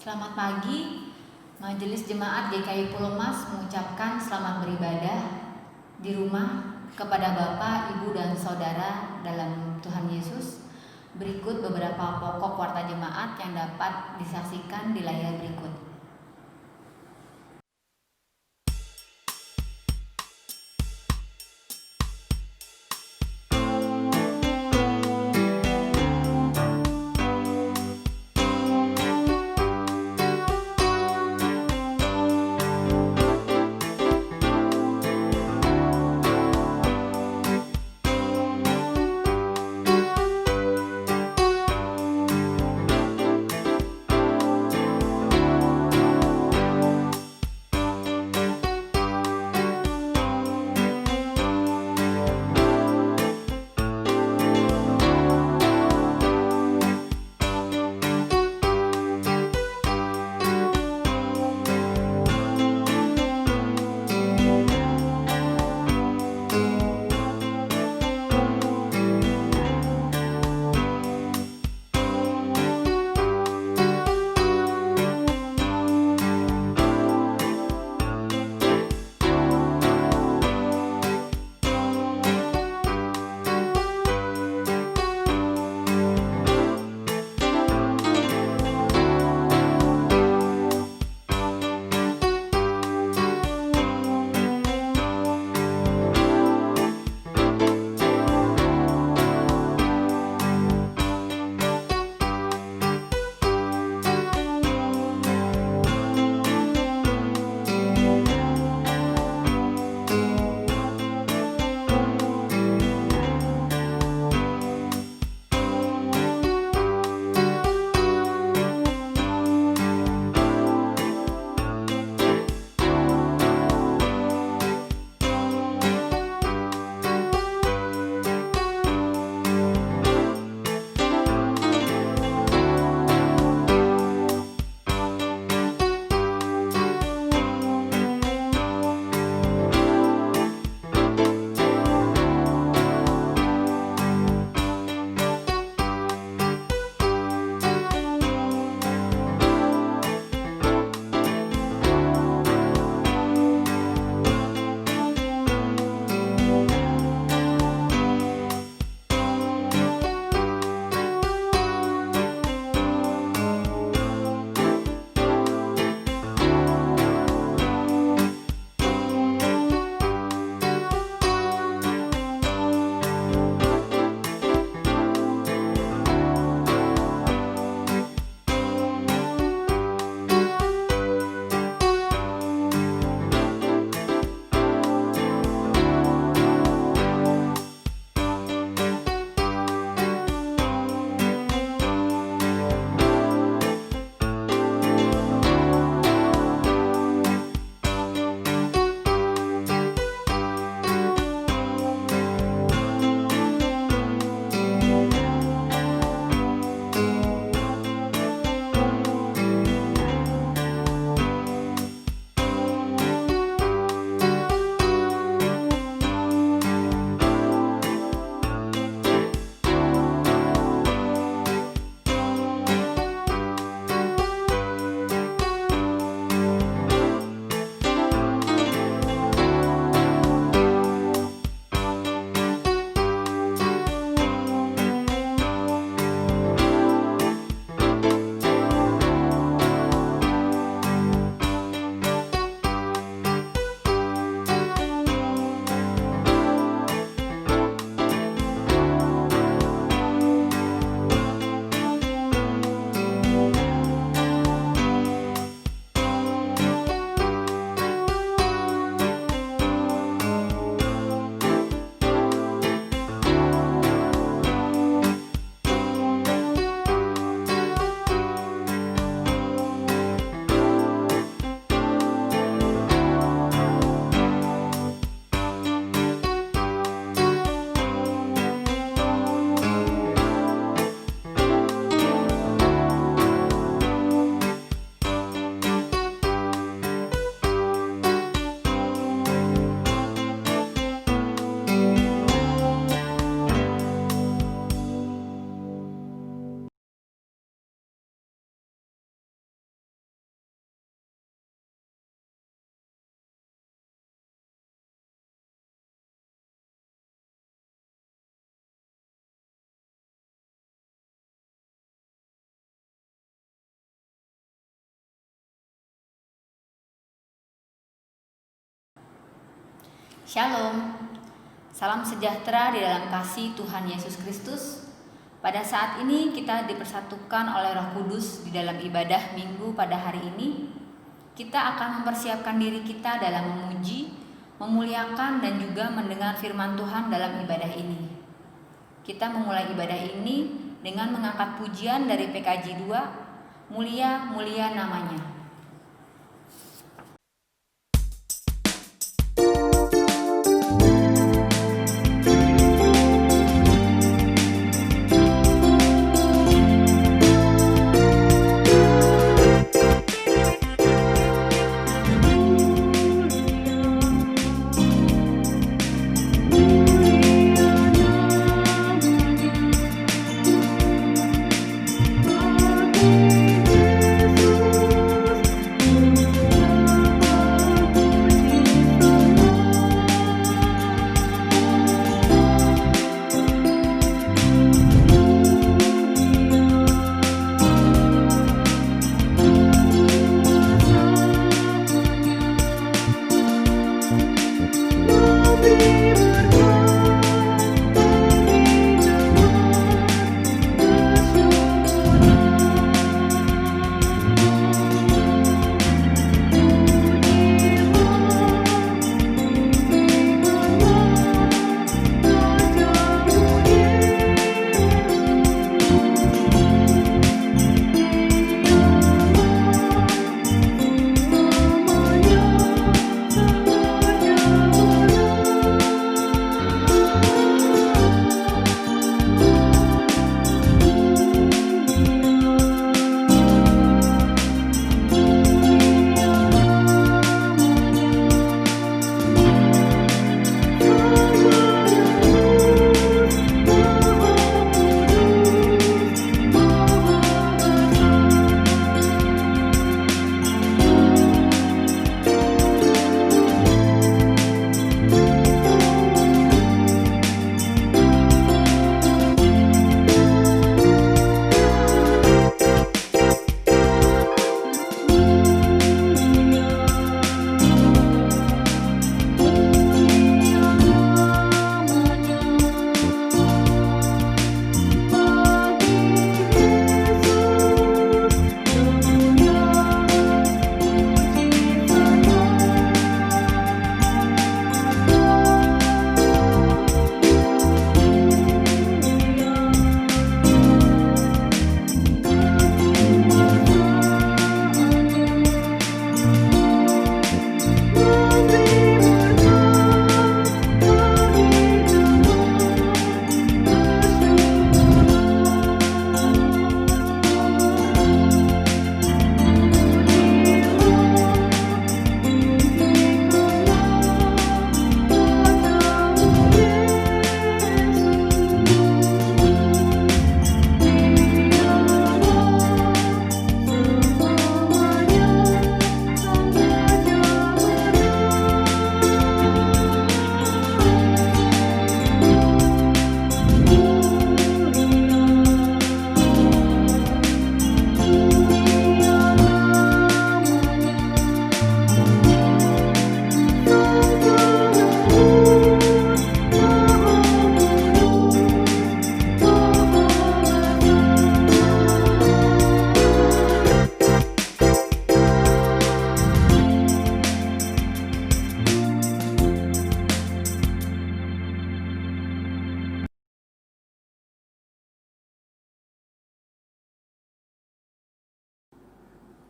Selamat pagi, Majelis Jemaat GKI Pulau Mas mengucapkan selamat beribadah di rumah kepada Bapak, Ibu, dan Saudara dalam Tuhan Yesus. Berikut beberapa pokok warta jemaat yang dapat disaksikan di layar berikut. Shalom, salam sejahtera di dalam kasih Tuhan Yesus Kristus. Pada saat ini kita dipersatukan oleh Roh Kudus di dalam ibadah Minggu pada hari ini. Kita akan mempersiapkan diri kita dalam memuji, memuliakan dan juga mendengar firman Tuhan dalam ibadah ini. Kita memulai ibadah ini dengan mengangkat pujian dari PKJ 2, Mulia Mulia Namanya.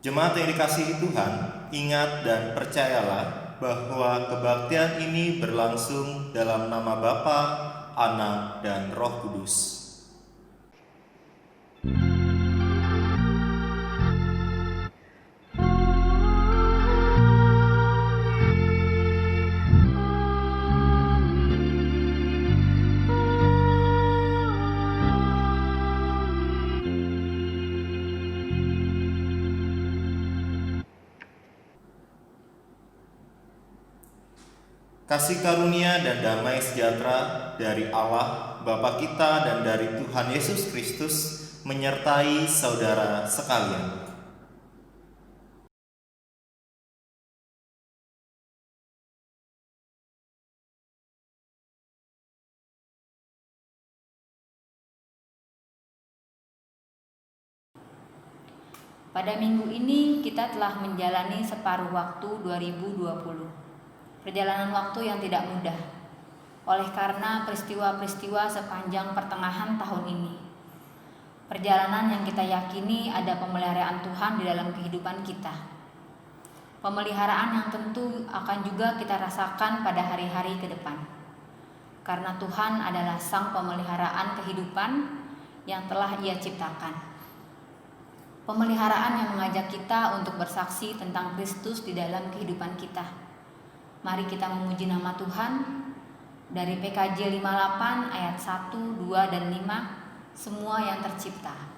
Jemaat yang dikasihi Tuhan, ingat dan percayalah bahwa kebaktian ini berlangsung dalam nama Bapa, Anak, dan Roh Kudus. Kasih karunia dan damai sejahtera dari Allah, Bapa kita dan dari Tuhan Yesus Kristus menyertai saudara sekalian. Pada minggu ini kita telah menjalani separuh waktu 2020. Perjalanan waktu yang tidak mudah, oleh karena peristiwa-peristiwa sepanjang pertengahan tahun ini. Perjalanan yang kita yakini ada pemeliharaan Tuhan di dalam kehidupan kita. Pemeliharaan yang tentu akan juga kita rasakan pada hari-hari ke depan. Karena Tuhan adalah sang pemeliharaan kehidupan yang telah Ia ciptakan. Pemeliharaan yang mengajak kita untuk bersaksi tentang Kristus di dalam kehidupan kita. Mari kita memuji nama Tuhan. Dari PKJ 58 ayat 1, 2, dan 5, semua yang tercipta.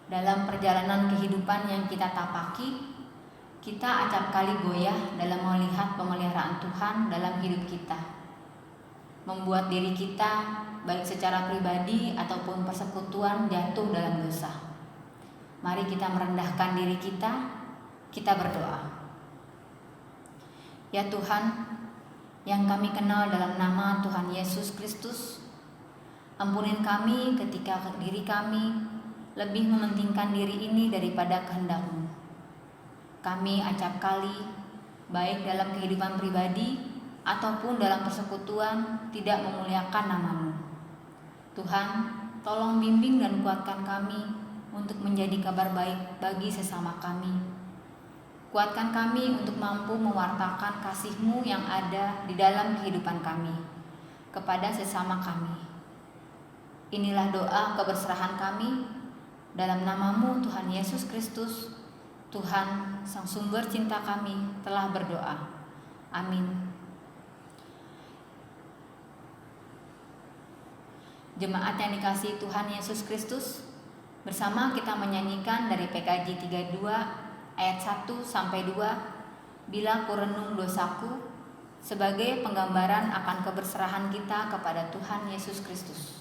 Dalam perjalanan kehidupan yang kita tapaki, kita acap kali goyah dalam melihat pemeliharaan Tuhan dalam hidup kita. Membuat diri kita, baik secara pribadi ataupun persekutuan, jatuh dalam dosa. Mari kita merendahkan diri kita berdoa. Ya Tuhan, yang kami kenal dalam nama Tuhan Yesus Kristus, ampunin kami ketika diri kami lebih mementingkan diri ini daripada kehendak-Mu. Kami acap kali, baik dalam kehidupan pribadi ataupun dalam persekutuan, tidak memuliakan nama-Mu. Tuhan, tolong bimbing dan kuatkan kami untuk menjadi kabar baik bagi sesama kami. Kuatkan kami untuk mampu mewartakan kasih-Mu yang ada di dalam kehidupan kami kepada sesama kami. Inilah doa keberserahan kami. Dalam nama-Mu Tuhan Yesus Kristus, Tuhan Sang Sumber cinta kami telah berdoa. Amin. Jemaat yang dikasihi Tuhan Yesus Kristus, bersama kita menyanyikan dari PKJ 32 ayat 1-2, bila ku renung dosaku, sebagai penggambaran akan keberserahan kita kepada Tuhan Yesus Kristus.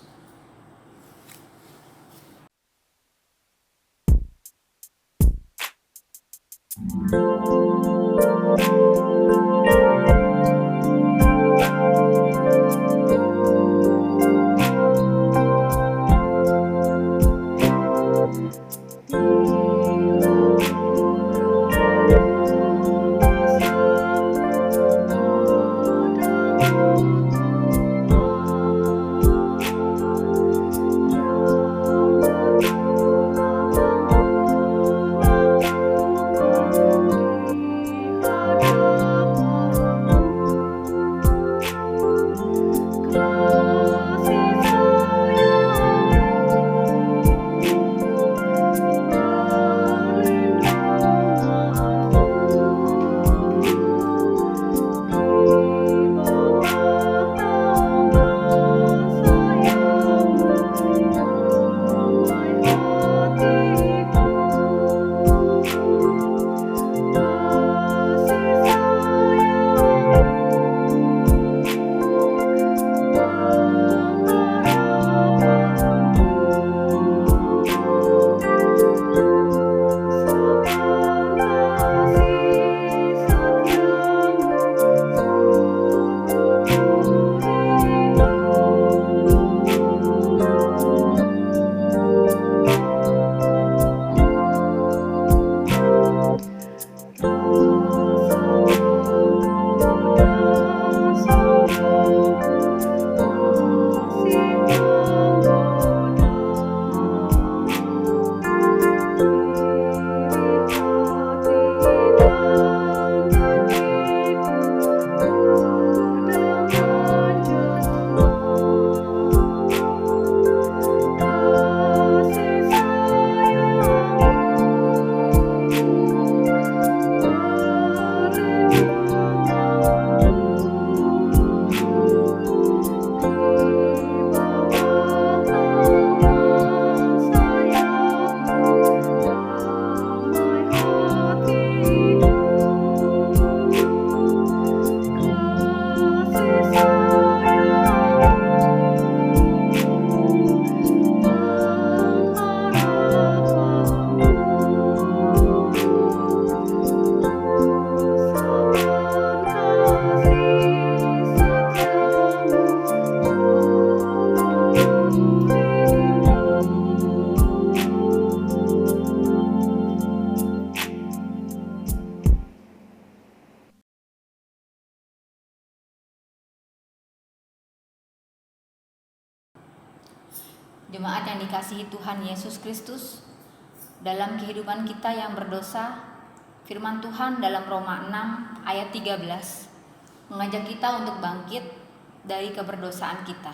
Jemaat yang dikasihi Tuhan Yesus Kristus, dalam kehidupan kita yang berdosa, firman Tuhan dalam Roma 6 ayat 13 mengajak kita untuk bangkit dari keberdosaan kita.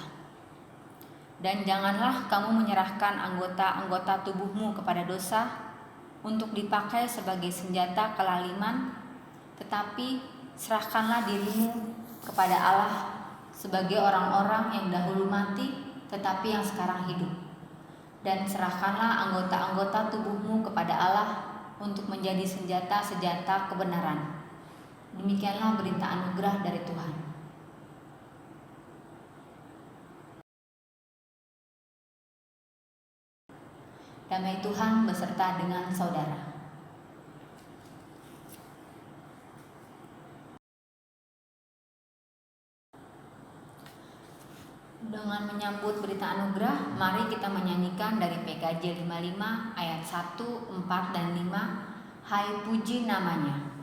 Dan janganlah kamu menyerahkan anggota-anggota tubuhmu kepada dosa untuk dipakai sebagai senjata kelaliman, tetapi serahkanlah dirimu kepada Allah sebagai orang-orang yang dahulu mati tetapi yang sekarang hidup. Dan serahkanlah anggota-anggota tubuhmu kepada Allah untuk menjadi senjata-senjata kebenaran. Demikianlah berita anugerah dari Tuhan. Damai Tuhan beserta dengan saudara. Dengan menyambut berita anugerah, mari kita menyanyikan dari PKJ 55 ayat 1, 4, dan 5, Hai puji namanya.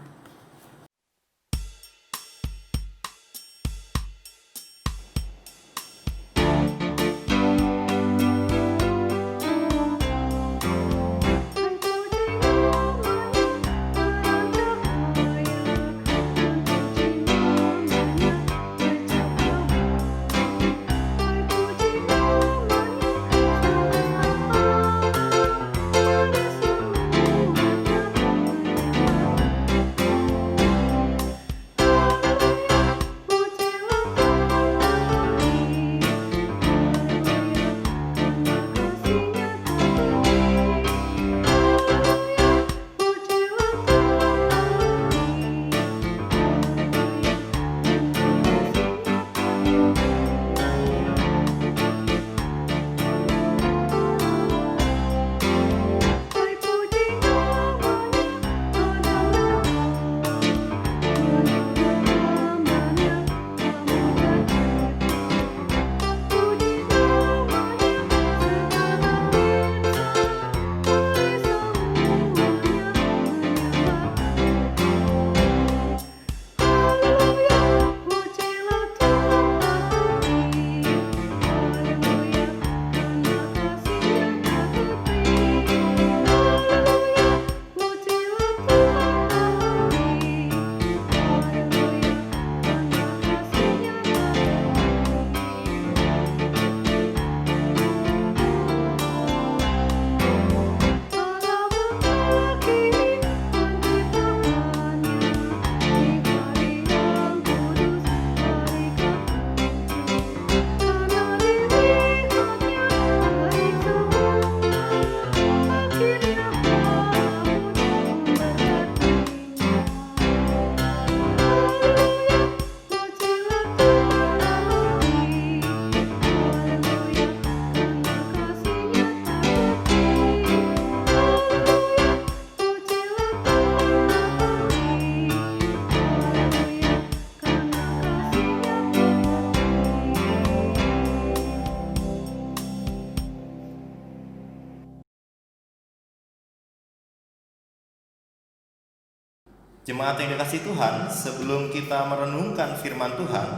Jemaat yang dikasihi Tuhan, sebelum kita merenungkan firman Tuhan,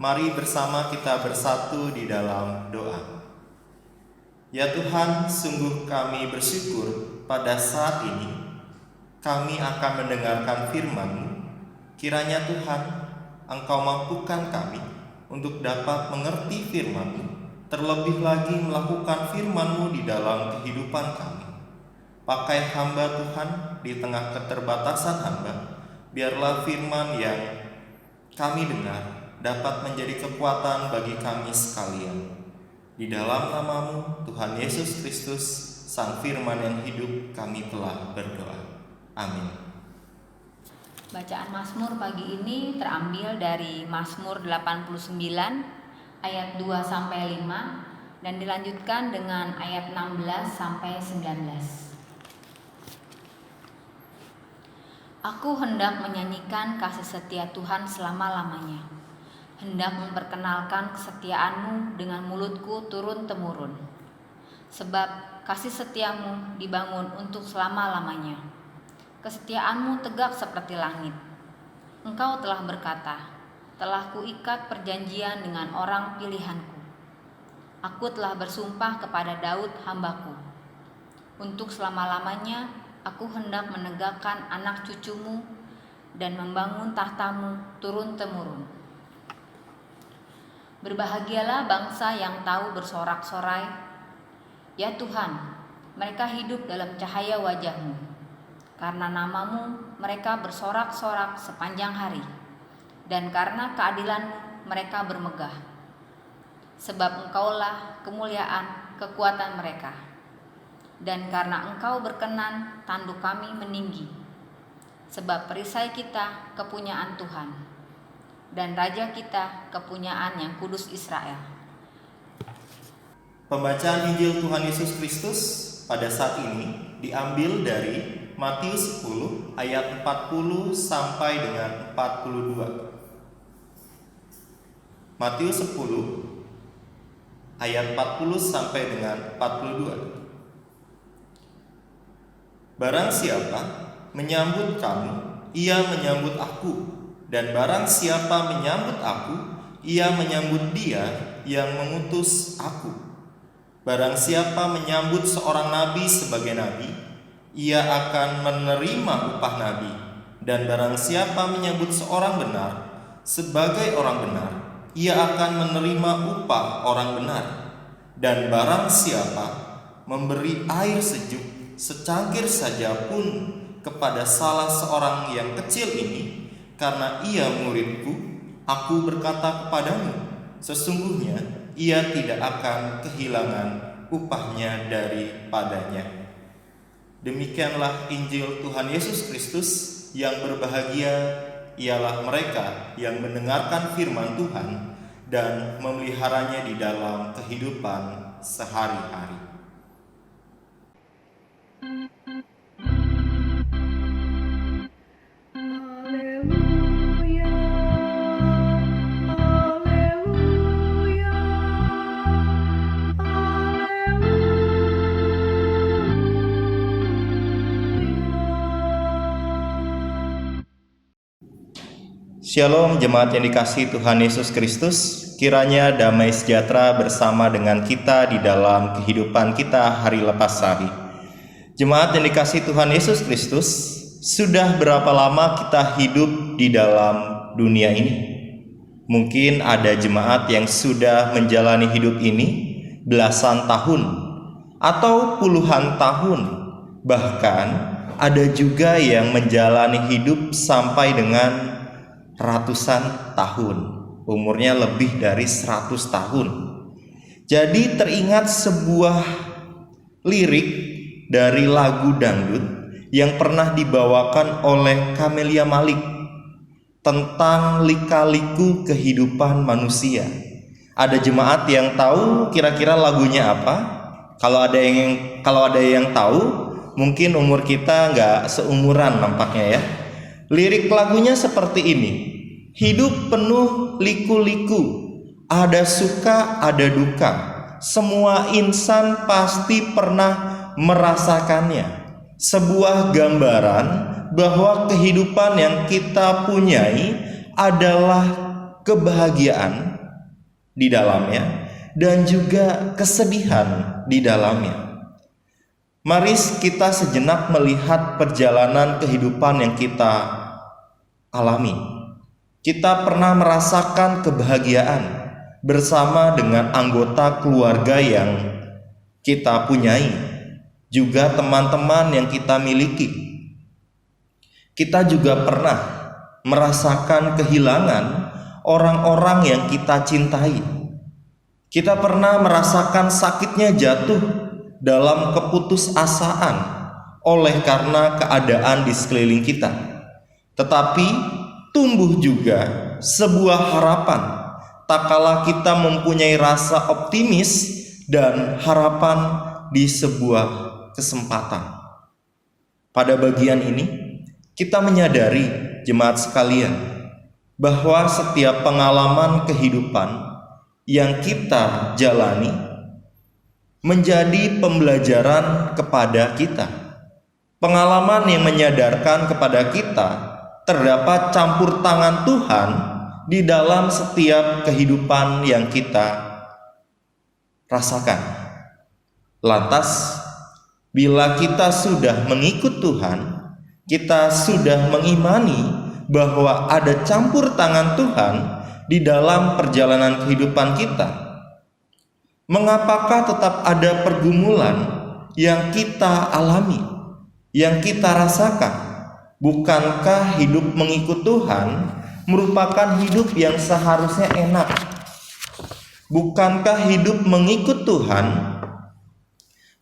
mari bersama kita bersatu di dalam doa. Ya Tuhan, sungguh kami bersyukur pada saat ini kami akan mendengarkan firman-Mu. Kiranya Tuhan, Engkau mampukan kami untuk dapat mengerti firman-Mu, terlebih lagi melakukan firman-Mu di dalam kehidupan kami. Pakai hamba Tuhan di tengah keterbatasan hamba, biarlah firman yang kami dengar dapat menjadi kekuatan bagi kami sekalian. Di dalam nama-Mu, Tuhan Yesus Kristus, Sang Firman yang hidup, kami telah berdoa. Amin. Bacaan Mazmur pagi ini terambil dari Mazmur 89 ayat 2-5 dan dilanjutkan dengan ayat 16-19. Aku hendak menyanyikan kasih setia Tuhan selama-lamanya, hendak memperkenalkan kesetiaan-Mu dengan mulutku turun-temurun. Sebab kasih setiamu dibangun untuk selama-lamanya, kesetiaan-Mu tegak seperti langit. Engkau telah berkata, telah kuikat perjanjian dengan orang pilihan-Ku. Aku telah bersumpah kepada Daud hambaku, untuk selama-lamanya aku hendak menegakkan anak cucumu dan membangun tahtamu turun-temurun. Berbahagialah bangsa yang tahu bersorak-sorai, ya Tuhan, mereka hidup dalam cahaya wajah-Mu. Karena nama-Mu mereka bersorak-sorak sepanjang hari, dan karena keadilan-Mu mereka bermegah. Sebab Engkaulah kemuliaan kekuatan mereka, dan karena Engkau berkenan tanduk kami meninggi. Sebab perisai kita kepunyaan Tuhan, dan Raja kita kepunyaan yang kudus Israel. Pembacaan Injil Tuhan Yesus Kristus pada saat ini diambil dari Matius 10 ayat 40 sampai dengan 42. Matius 10 ayat 40 sampai dengan 42. Barang siapa menyambut kamu, ia menyambut aku, dan barang siapa menyambut aku, ia menyambut dia yang mengutus aku. Barang siapa menyambut seorang nabi sebagai nabi, ia akan menerima upah nabi. Dan barang siapa menyambut seorang benar sebagai orang benar, ia akan menerima upah orang benar. Dan barang siapa memberi air sejuk secangkir saja pun kepada salah seorang yang kecil ini, karena ia muridku, aku berkata kepadamu, sesungguhnya ia tidak akan kehilangan upahnya daripadanya. Demikianlah Injil Tuhan Yesus Kristus. Yang berbahagia ialah mereka yang mendengarkan firman Tuhan dan memeliharanya di dalam kehidupan sehari-hari. Shalom jemaat yang dikasihi Tuhan Yesus Kristus, kiranya damai sejahtera bersama dengan kita di dalam kehidupan kita hari lepas hari. Jemaat yang dikasihi Tuhan Yesus Kristus, sudah berapa lama kita hidup di dalam dunia ini? Mungkin ada jemaat yang sudah menjalani hidup ini belasan tahun atau puluhan tahun, bahkan ada juga yang menjalani hidup sampai dengan ratusan tahun, umurnya lebih dari 100 tahun. Jadi teringat sebuah lirik dari lagu dangdut yang pernah dibawakan oleh Camelia Malik tentang lika-liku kehidupan manusia. Ada jemaat yang tahu kira-kira lagunya apa? Kalau ada yang tahu, mungkin umur kita nggak seumuran nampaknya ya. Lirik lagunya seperti ini: hidup penuh liku-liku, ada suka ada duka, semua insan pasti pernah merasakannya. Sebuah gambaran bahwa kehidupan yang kita punyai adalah kebahagiaan di dalamnya dan juga kesedihan di dalamnya. Mari kita sejenak melihat perjalanan kehidupan yang kita alami. Kita pernah merasakan kebahagiaan bersama dengan anggota keluarga yang kita punyai, juga teman-teman yang kita miliki. Kita juga pernah merasakan kehilangan orang-orang yang kita cintai. Kita pernah merasakan sakitnya jatuh dalam keputusasaan oleh karena keadaan di sekeliling kita. Tetapi tumbuh juga sebuah harapan tak kala kita mempunyai rasa optimis dan harapan di sebuah kesempatan. Pada bagian ini kita menyadari, jemaat sekalian, bahwa setiap pengalaman kehidupan yang kita jalani menjadi pembelajaran kepada kita. Pengalaman yang menyadarkan kepada kita terdapat campur tangan Tuhan di dalam setiap kehidupan yang kita rasakan. Lantas, bila kita sudah mengikut Tuhan, kita sudah mengimani bahwa ada campur tangan Tuhan di dalam perjalanan kehidupan kita. Mengapakah tetap ada pergumulan yang kita alami, yang kita rasakan? Bukankah hidup mengikut Tuhan merupakan hidup yang seharusnya enak? Bukankah hidup mengikut Tuhan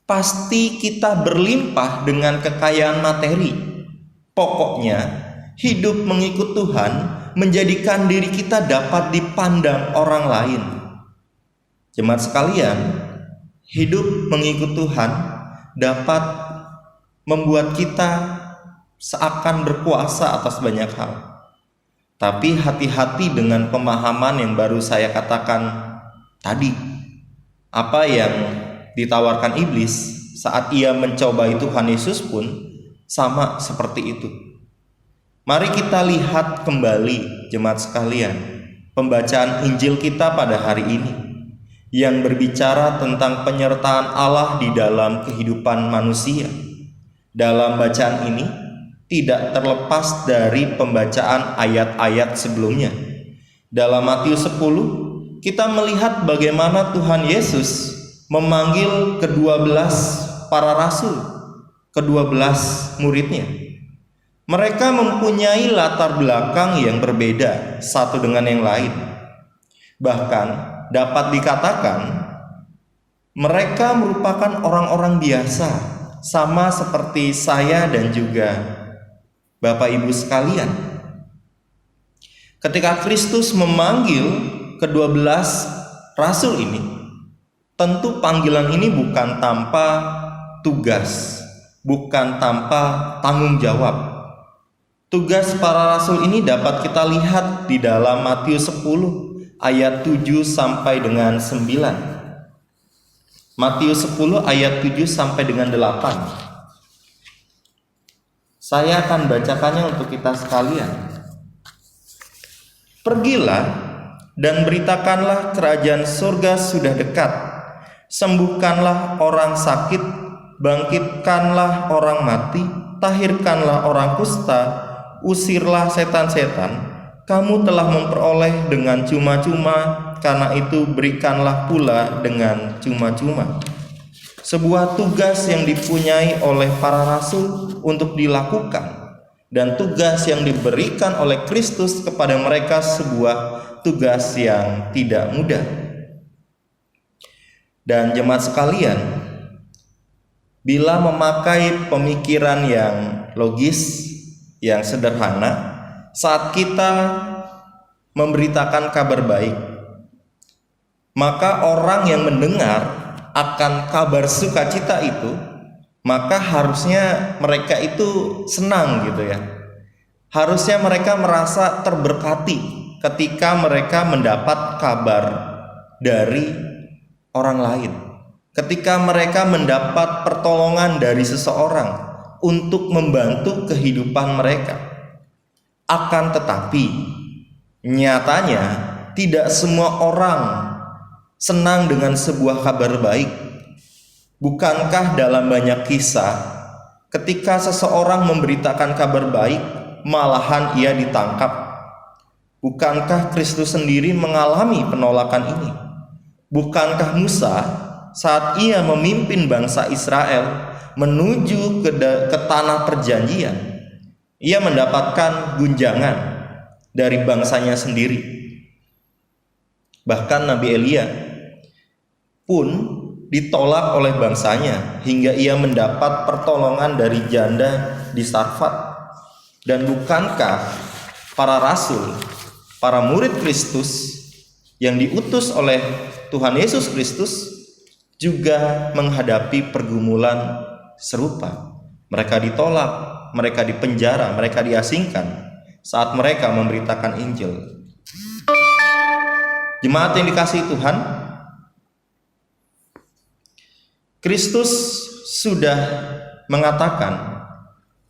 pasti kita berlimpah dengan kekayaan materi? Pokoknya, hidup mengikut Tuhan menjadikan diri kita dapat dipandang orang lain. Jemaat sekalian, hidup mengikut Tuhan dapat membuat kita seakan berkuasa atas banyak hal. Tapi hati-hati dengan pemahaman yang baru saya katakan tadi. Apa yang ditawarkan iblis saat ia mencobai Tuhan Yesus pun sama seperti itu. Mari kita lihat kembali, jemaat sekalian, pembacaan Injil kita pada hari ini yang berbicara tentang penyertaan Allah di dalam kehidupan manusia. Dalam bacaan ini tidak terlepas dari pembacaan ayat-ayat sebelumnya. Dalam Matius 10, kita melihat bagaimana Tuhan Yesus memanggil ke-12 para rasul, ke-12 muridnya. Mereka mempunyai latar belakang yang berbeda satu dengan yang lain. Bahkan dapat dikatakan mereka merupakan orang-orang biasa, sama seperti saya dan juga Bapak Ibu sekalian. Ketika Kristus memanggil ke-12 rasul ini, tentu panggilan ini bukan tanpa tugas, bukan tanpa tanggung jawab. Tugas para rasul ini dapat kita lihat di dalam Matius 10 ayat 7 sampai dengan 9. Matius 10 ayat 7 sampai dengan 8. Saya akan bacakannya untuk kita sekalian. Pergilah dan beritakanlah kerajaan surga sudah dekat. Sembuhkanlah orang sakit, bangkitkanlah orang mati, tahirkanlah orang kusta, usirlah setan-setan. Kamu telah memperoleh dengan cuma-cuma, karena itu berikanlah pula dengan cuma-cuma. Sebuah tugas yang dipunyai oleh para rasul untuk dilakukan, dan tugas yang diberikan oleh Kristus kepada mereka sebuah tugas yang tidak mudah. Dan jemaat sekalian, bila memakai pemikiran yang logis, yang sederhana, saat kita memberitakan kabar baik, maka orang yang mendengar akan kabar sukacita itu, maka harusnya mereka itu senang gitu ya. Harusnya mereka merasa terberkati ketika mereka mendapat kabar dari orang lain. Ketika mereka mendapat pertolongan dari seseorang untuk membantu kehidupan mereka. Akan tetapi, nyatanya tidak semua orang senang dengan sebuah kabar baik. Bukankah dalam banyak kisah, ketika seseorang memberitakan kabar baik, malahan ia ditangkap? Bukankah Kristus sendiri mengalami penolakan ini? Bukankah Musa saat ia memimpin bangsa Israel menuju ke tanah perjanjian, ia mendapatkan gunjangan dari bangsanya sendiri? Bahkan Nabi Elia pun ditolak oleh bangsanya hingga ia mendapat pertolongan dari janda di Sarfat. Dan bukankah para rasul, para murid Kristus yang diutus oleh Tuhan Yesus Kristus juga menghadapi pergumulan serupa? Mereka ditolak, mereka dipenjara, mereka diasingkan saat mereka memberitakan Injil. Jemaat yang dikasihi Tuhan, Kristus sudah mengatakan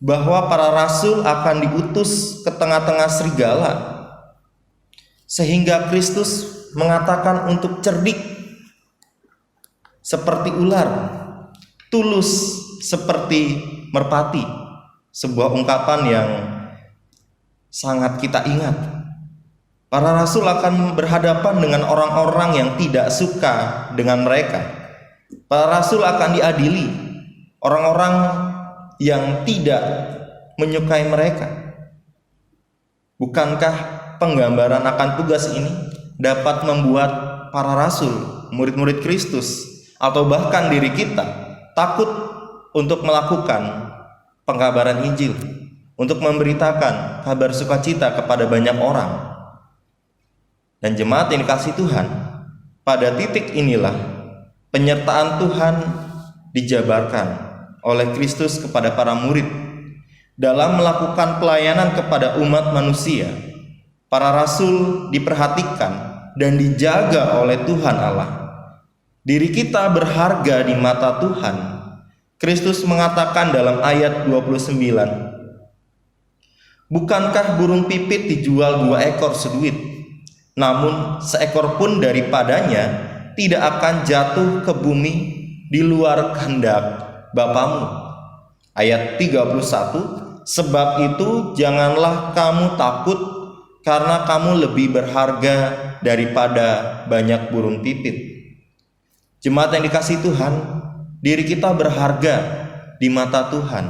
bahwa para rasul akan diutus ke tengah-tengah serigala, sehingga Kristus mengatakan untuk cerdik, seperti ular, tulus seperti merpati. Sebuah ungkapan yang sangat kita ingat. Para rasul akan berhadapan dengan orang-orang yang tidak suka dengan mereka. Para rasul akan diadili orang-orang yang tidak menyukai mereka. Bukankah penggambaran akan tugas ini dapat membuat para rasul, murid-murid Kristus, atau bahkan diri kita takut untuk melakukan pengabaran Injil, untuk memberitakan kabar sukacita kepada banyak orang? Dan jemaat yang dikasihi Tuhan, pada titik inilah penyertaan Tuhan dijabarkan oleh Kristus kepada para murid dalam melakukan pelayanan kepada umat manusia. Para rasul diperhatikan dan dijaga oleh Tuhan Allah. Diri kita berharga di mata Tuhan. Kristus mengatakan dalam ayat 29, "Bukankah burung pipit dijual 2 ekor seduit? Namun seekor pun daripadanya tidak akan jatuh ke bumi di luar kehendak Bapamu." Ayat 31, "Sebab itu janganlah kamu takut, karena kamu lebih berharga daripada banyak burung pipit." Jemaat yang dikasihi Tuhan, diri kita berharga di mata Tuhan.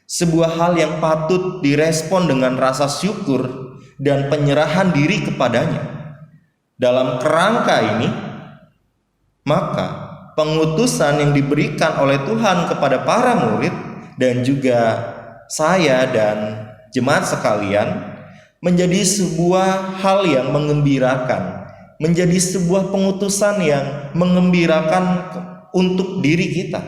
Sebuah hal yang patut direspon dengan rasa syukur dan penyerahan diri kepadanya. Dalam kerangka ini, maka pengutusan yang diberikan oleh Tuhan kepada para murid dan juga saya dan jemaat sekalian menjadi sebuah hal yang mengembirakan, menjadi sebuah pengutusan yang mengembirakan untuk diri kita,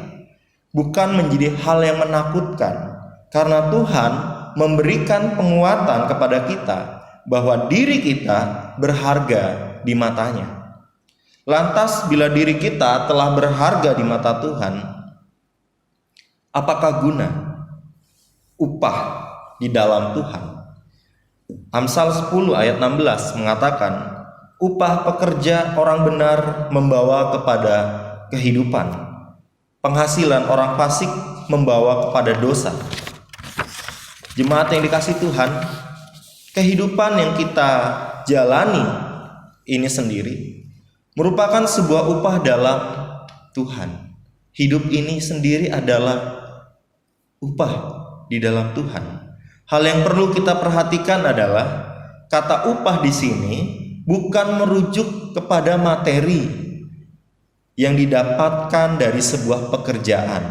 bukan menjadi hal yang menakutkan, karena Tuhan memberikan penguatan kepada kita bahwa diri kita berharga di matanya. Lantas bila diri kita telah berharga di mata Tuhan, apakah guna upah di dalam Tuhan? Amsal 10 ayat 16 mengatakan, "Upah pekerja orang benar membawa kepada kehidupan, penghasilan orang fasik membawa kepada dosa." Jemaat yang dikasihi Tuhan, kehidupan yang kita jalani ini sendiri merupakan sebuah upah dalam Tuhan. Hidup ini sendiri adalah upah di dalam Tuhan. Hal yang perlu kita perhatikan adalah kata upah di sini bukan merujuk kepada materi yang didapatkan dari sebuah pekerjaan,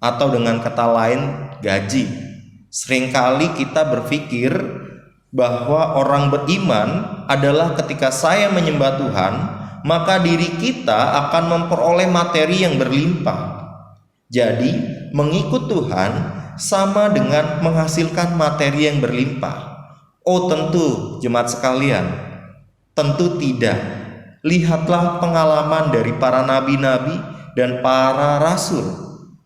atau dengan kata lain gaji. Seringkali kita berpikir bahwa orang beriman adalah ketika saya menyembah Tuhan, maka diri kita akan memperoleh materi yang berlimpah. Jadi, mengikut Tuhan sama dengan menghasilkan materi yang berlimpah. Oh tentu, jemaat sekalian, tentu tidak. Lihatlah pengalaman dari para nabi-nabi dan para rasul.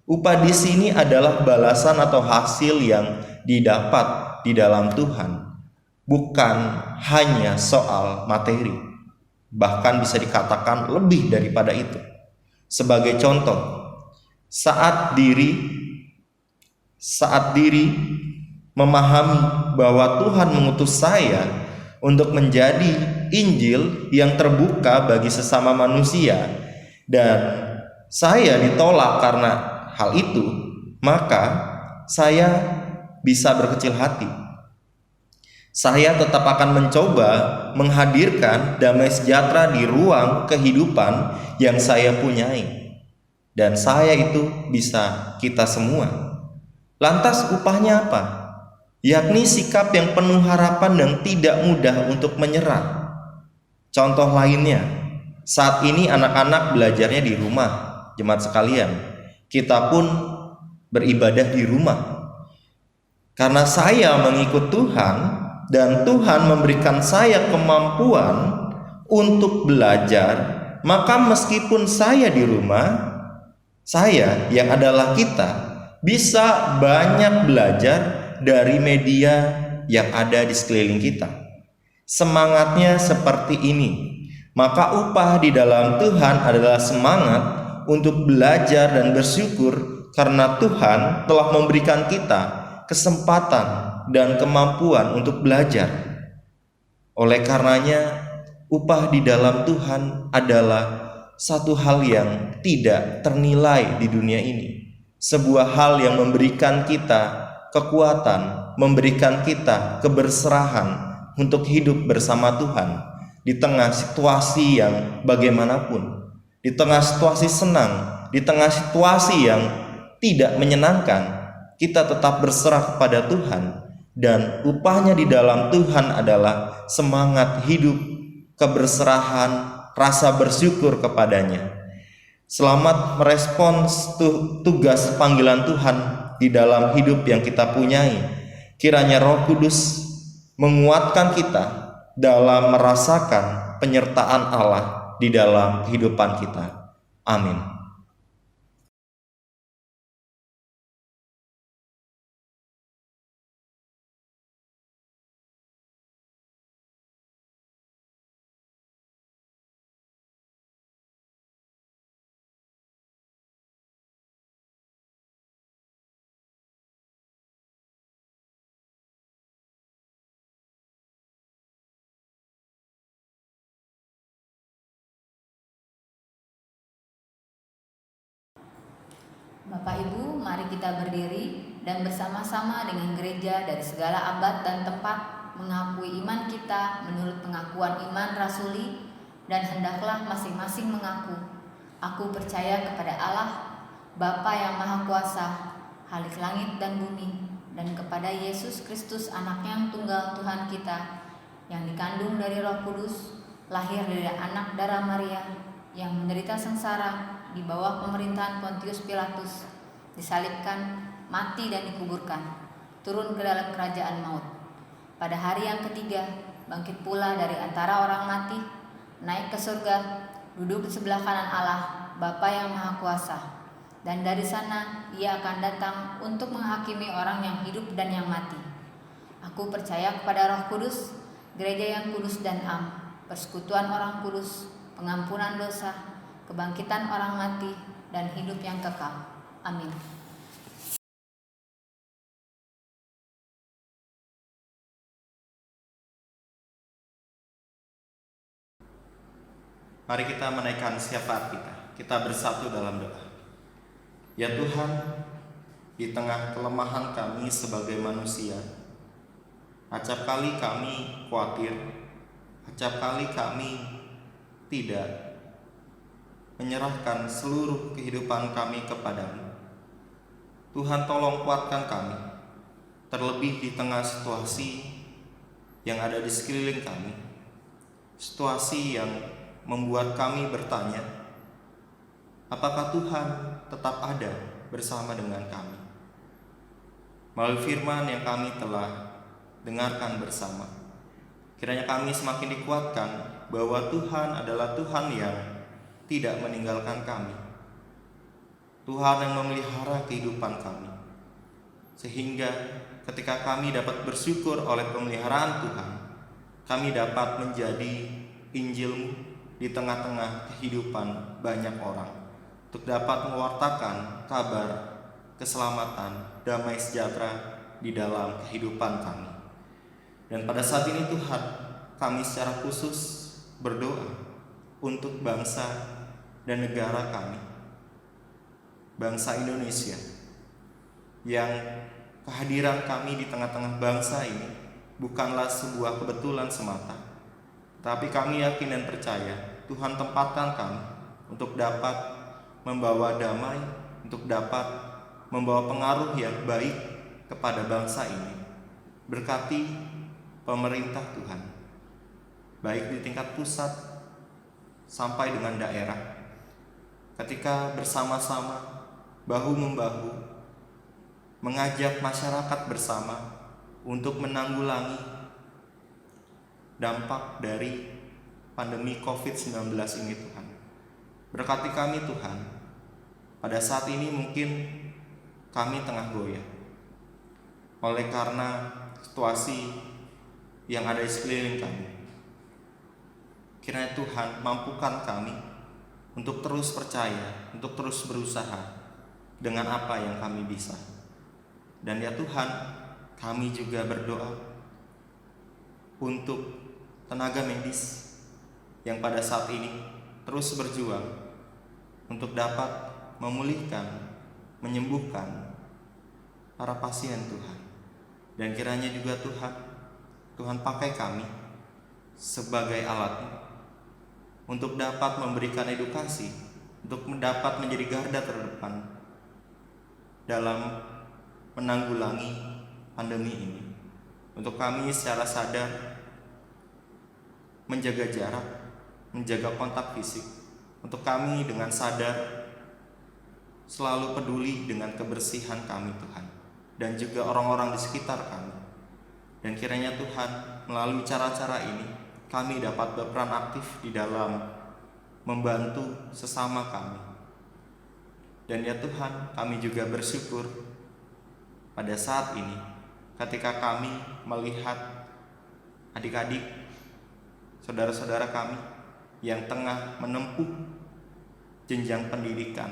Upah di sini adalah balasan atau hasil yang didapat di dalam Tuhan, bukan hanya soal materi. Bahkan bisa dikatakan lebih daripada itu. Sebagai contoh, saat diri memahami bahwa Tuhan mengutus saya untuk menjadi Injil yang terbuka bagi sesama manusia, dan saya ditolak karena hal itu, maka saya bisa berkecil hati. Saya tetap akan mencoba menghadirkan damai sejahtera di ruang kehidupan yang saya punyai. Dan saya itu bisa kita semua. Lantas upahnya apa? Yakni sikap yang penuh harapan dan tidak mudah untuk menyerah. Contoh lainnya, saat ini anak-anak belajarnya di rumah, jemaat sekalian. Kita pun beribadah di rumah. Karena saya mengikut Tuhan dan Tuhan memberikan saya kemampuan untuk belajar, maka meskipun saya di rumah, saya yang adalah kita bisa banyak belajar dari media yang ada di sekeliling kita. Semangatnya seperti ini. Maka upah di dalam Tuhan adalah semangat untuk belajar dan bersyukur karena Tuhan telah memberikan kita kesempatan dan kemampuan untuk belajar. Oleh karenanya, upah di dalam Tuhan adalah satu hal yang tidak ternilai di dunia ini. Sebuah hal yang memberikan kita kekuatan, memberikan kita keberserahan untuk hidup bersama Tuhan di tengah situasi yang bagaimanapun, di tengah situasi senang, di tengah situasi yang tidak menyenangkan, kita tetap berserah kepada Tuhan, dan upahnya di dalam Tuhan adalah semangat hidup, keberserahan, rasa bersyukur kepadanya. Selamat merespons tugas panggilan Tuhan di dalam hidup yang kita punyai. Kiranya Roh Kudus menguatkan kita dalam merasakan penyertaan Allah di dalam kehidupan kita. Amin. Bapak Ibu, mari kita berdiri dan bersama-sama dengan gereja dari segala abad dan tempat mengakui iman kita menurut pengakuan iman rasuli, dan hendaklah masing-masing mengaku, aku percaya kepada Allah, Bapa yang Maha Kuasa, Khalik langit dan bumi, dan kepada Yesus Kristus anaknya yang tunggal Tuhan kita, yang dikandung dari Roh Kudus, lahir dari anak darah Maria, yang menderita sengsara di bawah pemerintahan Pontius Pilatus, disalibkan, mati dan dikuburkan, turun ke dalam kerajaan maut. Pada hari yang ketiga, bangkit pula dari antara orang mati, naik ke surga, duduk di sebelah kanan Allah, Bapa yang Maha Kuasa. Dan dari sana Ia akan datang untuk menghakimi orang yang hidup dan yang mati. Aku percaya kepada Roh Kudus, gereja yang kudus dan am, persekutuan orang kudus, pengampunan dosa, kebangkitan orang mati, dan hidup yang kekal. Amin. Mari kita menaikkan syafaat kita. Kita bersatu dalam doa. Ya Tuhan, di tengah kelemahan kami sebagai manusia, acap kali kami khawatir, acap kali kami tidak menyerahkan seluruh kehidupan kami kepadamu. Tuhan, tolong kuatkan kami, terlebih di tengah situasi yang ada di sekeliling kami, situasi yang membuat kami bertanya, apakah Tuhan tetap ada bersama dengan kami? Melalui firman yang kami telah dengarkan bersama, kiranya kami semakin dikuatkan bahwa Tuhan adalah Tuhan yang tidak meninggalkan kami, Tuhan yang memelihara kehidupan kami, sehingga ketika kami dapat bersyukur oleh pemeliharaan Tuhan, kami dapat menjadi Injil-Mu di tengah-tengah kehidupan banyak orang, untuk dapat mewartakan kabar keselamatan, damai sejahtera di dalam kehidupan kami. Dan pada saat ini Tuhan, kami secara khusus berdoa untuk bangsa dan negara kami, bangsa Indonesia, yang kehadiran kami di tengah-tengah bangsa ini bukanlah sebuah kebetulan semata, tapi kami yakin dan percaya Tuhan tempatkan kami untuk dapat membawa damai, untuk dapat membawa pengaruh yang baik kepada bangsa ini. Berkati pemerintah Tuhan, baik di tingkat pusat sampai dengan daerah, ketika bersama-sama bahu-membahu mengajak masyarakat bersama untuk menanggulangi dampak dari pandemi COVID-19 ini. Tuhan, berkati kami Tuhan. Pada saat ini mungkin kami tengah goyah oleh karena situasi yang ada di sekeliling kami. Kiranya Tuhan mampukan kami untuk terus percaya, untuk terus berusaha dengan apa yang kami bisa. Dan ya Tuhan, kami juga berdoa untuk tenaga medis yang pada saat ini terus berjuang untuk dapat memulihkan, menyembuhkan para pasien Tuhan. Dan kiranya juga Tuhan pakai kami sebagai alat untuk dapat memberikan edukasi, untuk dapat menjadi garda terdepan dalam menanggulangi pandemi ini. Untuk kami secara sadar menjaga jarak, menjaga kontak fisik. Untuk kami dengan sadar selalu peduli dengan kebersihan kami Tuhan, dan juga orang-orang di sekitar kami. Dan kiranya Tuhan, melalui cara-cara ini kami dapat berperan aktif di dalam membantu sesama kami. Dan ya Tuhan, kami juga bersyukur pada saat ini ketika kami melihat adik-adik, saudara-saudara kami yang tengah menempuh jenjang pendidikan,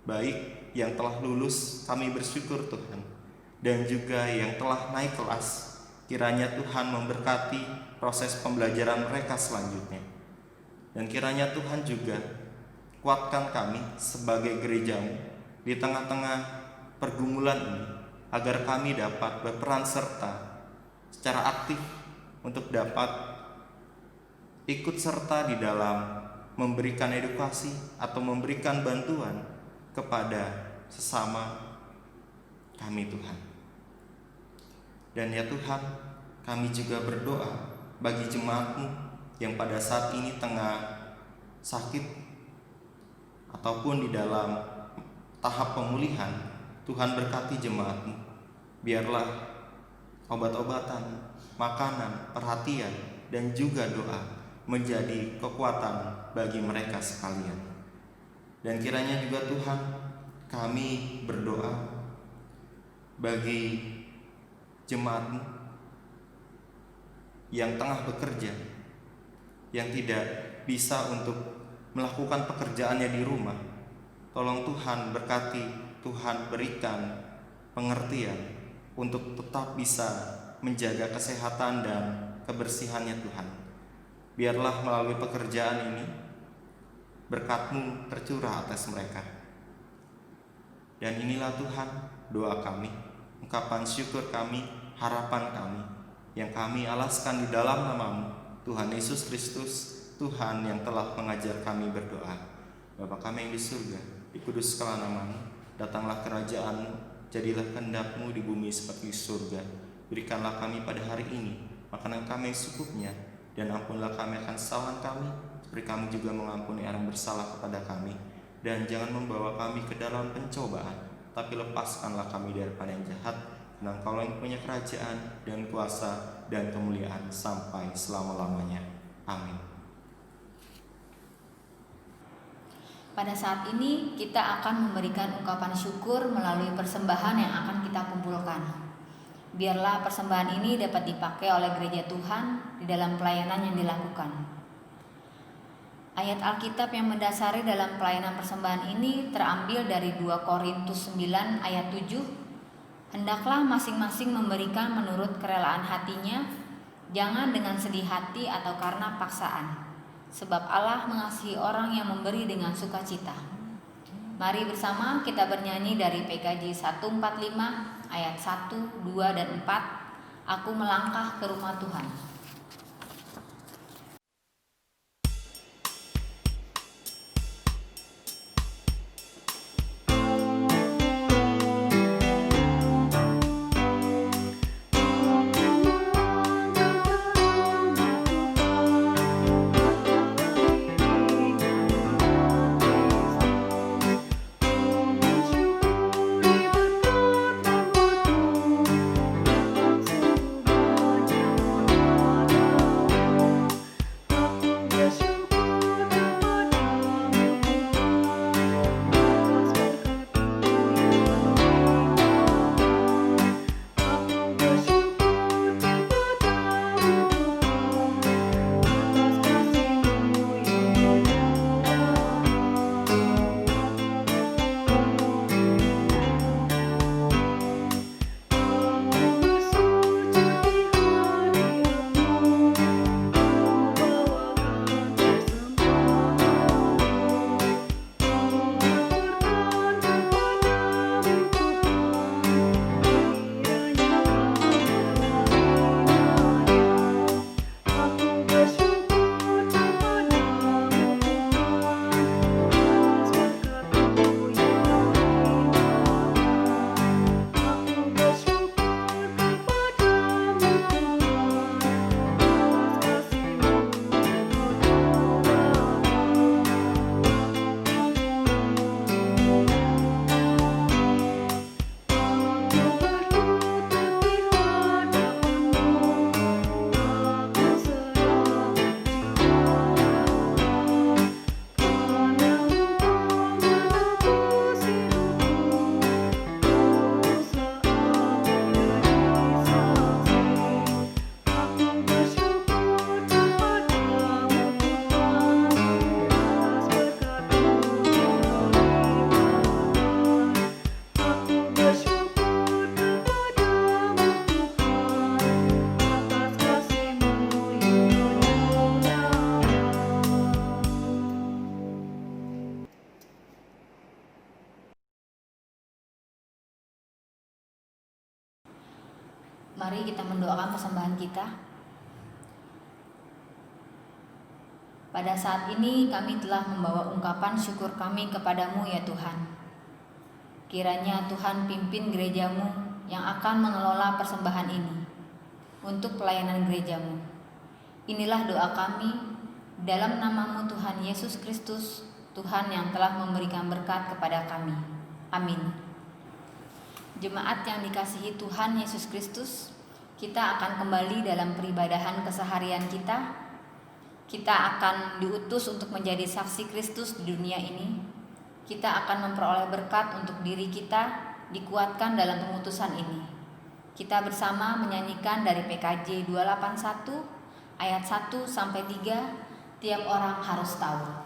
baik yang telah lulus, kami bersyukur Tuhan, dan juga yang telah naik kelas. Kiranya Tuhan memberkati proses pembelajaran mereka selanjutnya. Dan kiranya Tuhan juga kuatkan kami sebagai gereja-Mu di tengah-tengah pergumulan ini, agar kami dapat berperan serta secara aktif untuk dapat ikut serta di dalam memberikan edukasi atau memberikan bantuan kepada sesama kami Tuhan. Dan ya Tuhan, kami juga berdoa bagi jemaat-Mu yang pada saat ini tengah sakit ataupun di dalam tahap pemulihan. Tuhan berkati jemaat-Mu. Biarlah obat-obatan, makanan, perhatian, dan juga doa menjadi kekuatan bagi mereka sekalian. Dan kiranya juga Tuhan, kami berdoa bagi jemaat-Mu yang tengah bekerja, yang tidak bisa untuk melakukan pekerjaannya di rumah. Tolong Tuhan berkati, Tuhan berikan pengertian untuk tetap bisa menjaga kesehatan dan kebersihannya Tuhan. Biarlah melalui pekerjaan ini berkat-Mu tercurah atas mereka. Dan inilah Tuhan doa kami, ungkapan syukur kami, harapan kami, yang kami alaskan di dalam nama-Mu, Tuhan Yesus Kristus, Tuhan yang telah mengajar kami berdoa. Bapa kami yang di surga, dikuduskanlah nama-Mu, datanglah kerajaan-Mu, jadilah kehendak-Mu di bumi seperti di surga. Berikanlah kami pada hari ini makanan kami yang secukupnya, dan ampunlah kami akan kesalahan kami, seperti kami juga mengampuni orang bersalah kepada kami. Dan jangan membawa kami ke dalam pencobaan, tapi lepaskanlah kami daripada yang jahat. Karena Engkau yang punya kerajaan dan kuasa dan kemuliaan sampai selama-lamanya. Amin. Pada saat ini kita akan memberikan ungkapan syukur melalui persembahan yang akan kita kumpulkan. Biarlah persembahan ini dapat dipakai oleh gereja Tuhan di dalam pelayanan yang dilakukan. Ayat Alkitab yang mendasari dalam pelayanan persembahan ini terambil dari 2 Korintus 9 ayat 7. Hendaklah masing-masing memberikan menurut kerelaan hatinya, jangan dengan sedih hati atau karena paksaan, sebab Allah mengasihi orang yang memberi dengan sukacita. Mari bersama kita bernyanyi dari PKJ 145 ayat 1, 2, dan 4. Aku melangkah ke rumah Tuhan. Mari kita mendoakan persembahan kita. Pada saat ini kami telah membawa ungkapan syukur kami kepadamu ya Tuhan. Kiranya Tuhan pimpin gerejamu yang akan mengelola persembahan ini untuk pelayanan gerejamu. Inilah doa kami dalam namamu Tuhan Yesus Kristus, Tuhan yang telah memberikan berkat kepada kami. Amin. Jemaat yang dikasihi Tuhan Yesus Kristus, kita akan kembali dalam peribadahan keseharian kita. Kita akan diutus untuk menjadi saksi Kristus di dunia ini. Kita akan memperoleh berkat untuk diri kita, dikuatkan dalam pengutusan ini. Kita bersama menyanyikan dari PKJ 281 ayat 1 sampai 3, tiap orang harus tahu.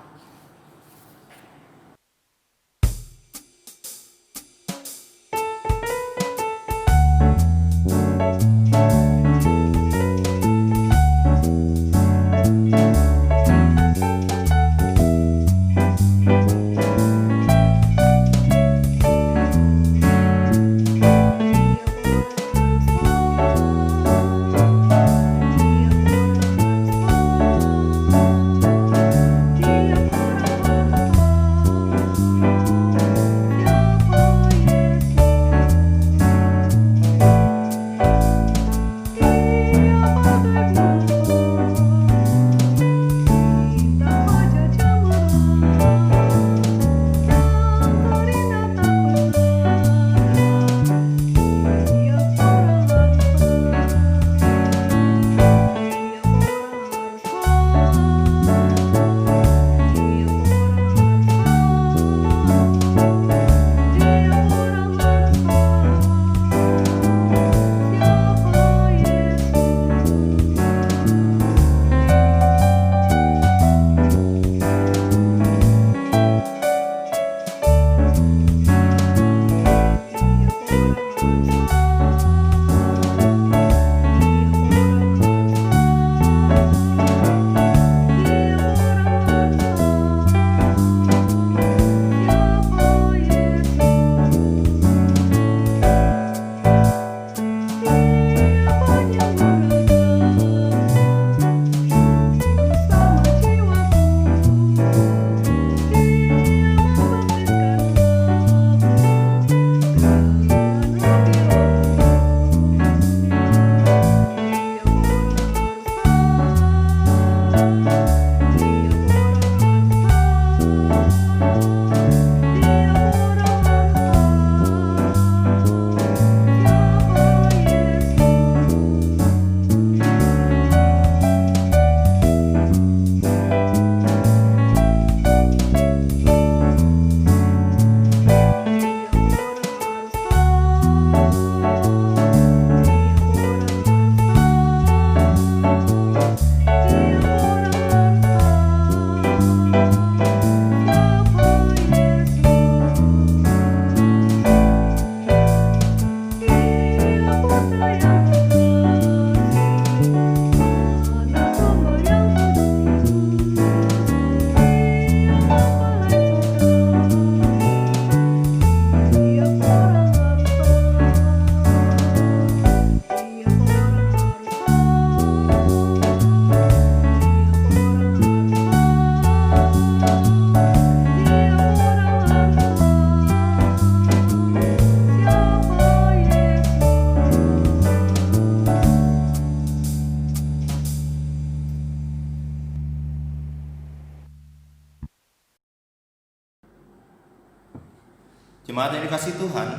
Jemaat yang dikasihi Tuhan,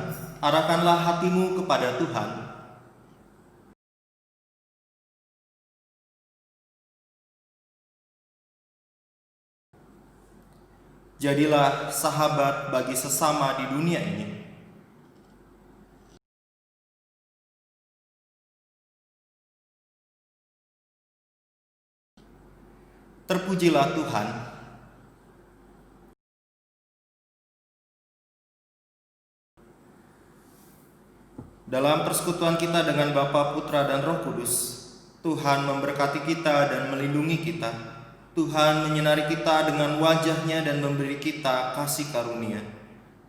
arahkanlah hatimu kepada Tuhan. Jadilah sahabat bagi sesama di dunia ini. Terpujilah Tuhan. Dalam persekutuan kita dengan Bapa, Putra, dan Roh Kudus, Tuhan memberkati kita dan melindungi kita. Tuhan menyinari kita dengan wajah-Nya dan memberi kita kasih karunia.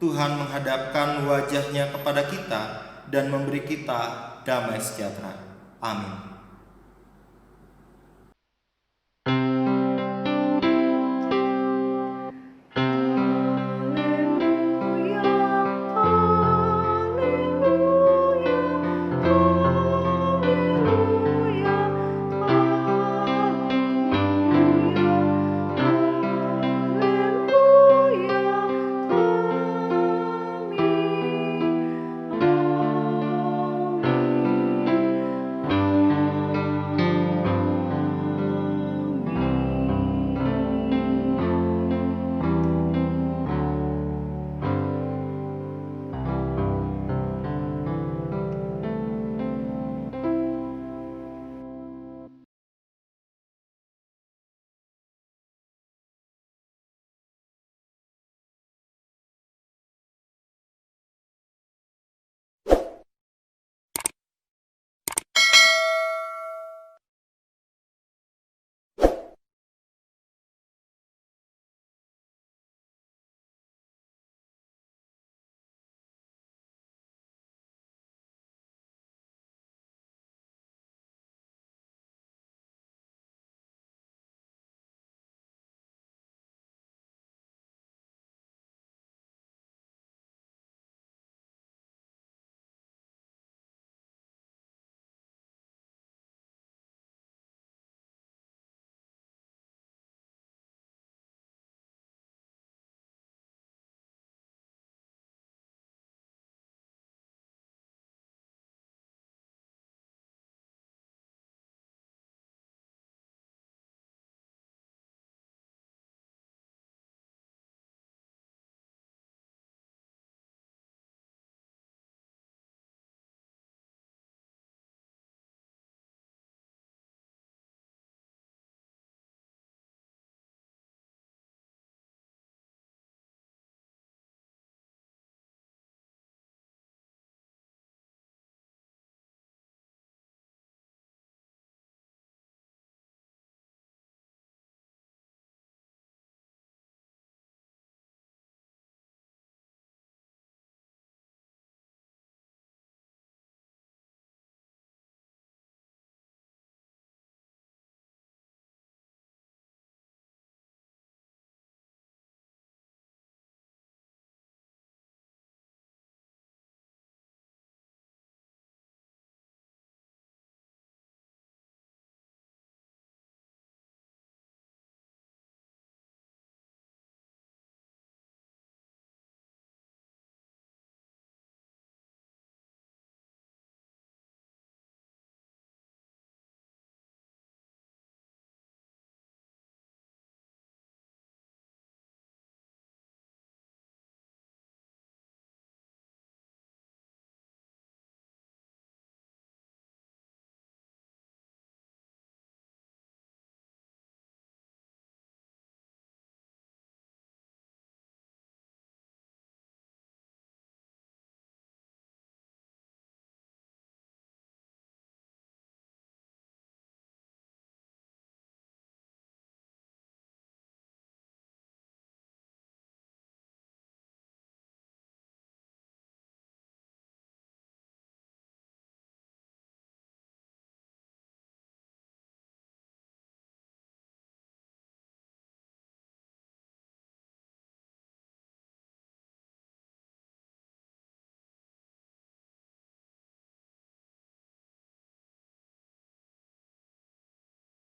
Tuhan menghadapkan wajah-Nya kepada kita dan memberi kita damai sejahtera. Amin.